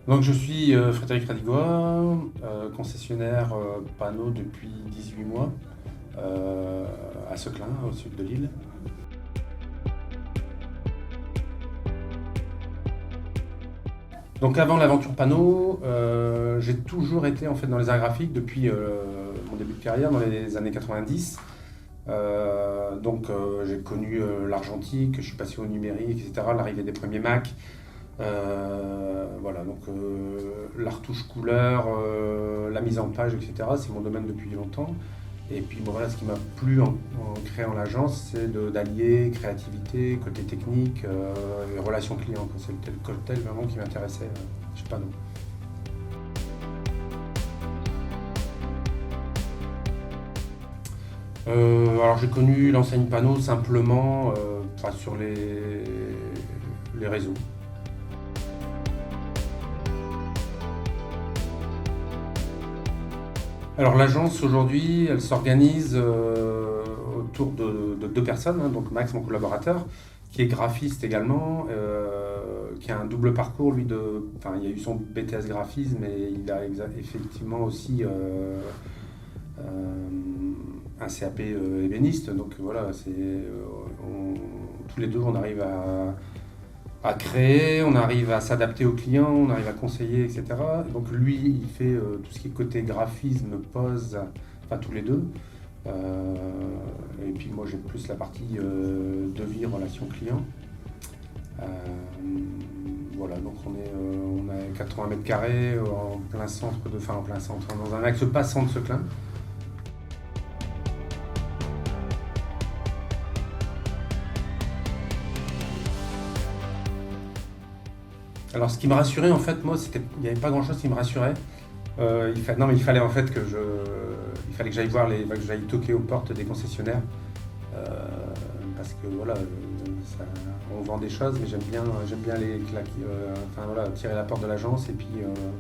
Donc je suis Frédéric Radigois, concessionnaire panneau depuis 18 mois à Seclin, au sud de l'île. Donc avant l'aventure panneau, j'ai toujours été en fait dans les arts graphiques depuis mon début de carrière dans les années 90. J'ai connu l'argentique, je suis passé au numérique, etc., l'arrivée des premiers Mac. La retouche couleur, la mise en page, etc. C'est mon domaine depuis longtemps. Et puis bon, voilà, ce qui m'a plu en créant l'agence, c'est d'allier créativité, côté technique et relations clients. C'était le cocktail vraiment qui m'intéressait chez Panneau. Alors j'ai connu l'enseigne Panneau simplement sur les réseaux. Alors l'agence aujourd'hui, elle s'organise autour de deux personnes, hein, donc Max, mon collaborateur, qui est graphiste également, qui a un double parcours, il a eu son BTS graphisme, mais il a effectivement aussi un CAP ébéniste. Donc voilà, tous les deux, on arrive à créer, on arrive à s'adapter aux clients, on arrive à conseiller, etc. Donc lui, il fait tout ce qui est côté graphisme, pose, enfin tous les deux. Et puis moi, j'ai plus la partie devis, relation client. Donc on a 80 mètres carrés en plein centre, dans un axe passant de Seclin. Alors ce qui me rassurait en fait, moi, il n'y avait pas grand chose qui me rassurait. Il fallait en fait il fallait que j'aille que j'aille toquer aux portes des concessionnaires. Parce que voilà, on vend des choses, mais j'aime bien tirer la porte de l'agence et puis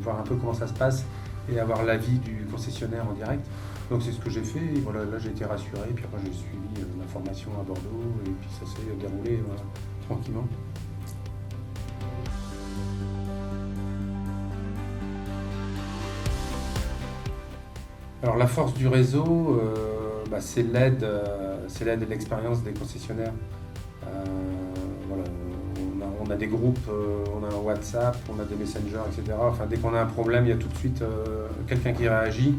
voir un peu comment ça se passe et avoir l'avis du concessionnaire en direct. Donc c'est ce que j'ai fait, et voilà, là j'ai été rassuré, et puis après j'ai suivi ma formation à Bordeaux, et puis ça s'est déroulé tranquillement. Alors la force du réseau, c'est l'aide et l'expérience des concessionnaires. Euh, voilà, on a des groupes, on a un WhatsApp, on a des messengers, etc. Enfin, dès qu'on a un problème, il y a tout de suite quelqu'un qui réagit.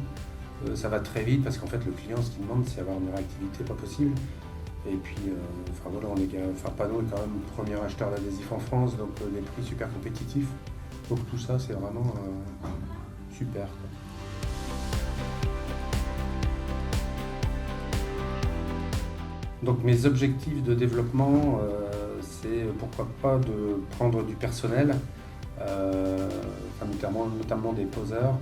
Ça va très vite parce qu'en fait le client, ce qu'il demande, c'est avoir une réactivité pas possible. Et puis, Panneau est quand même le premier acheteur d'adhésifs en France, donc des prix super compétitifs. Donc tout ça, c'est vraiment super, quoi. Donc mes objectifs de développement, c'est pourquoi pas de prendre du personnel, notamment des poseurs,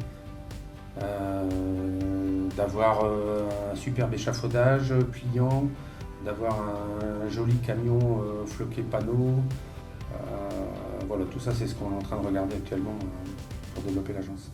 d'avoir un superbe échafaudage pliant, d'avoir un joli camion floqué panneau. Voilà, tout ça c'est ce qu'on est en train de regarder actuellement pour développer l'agence.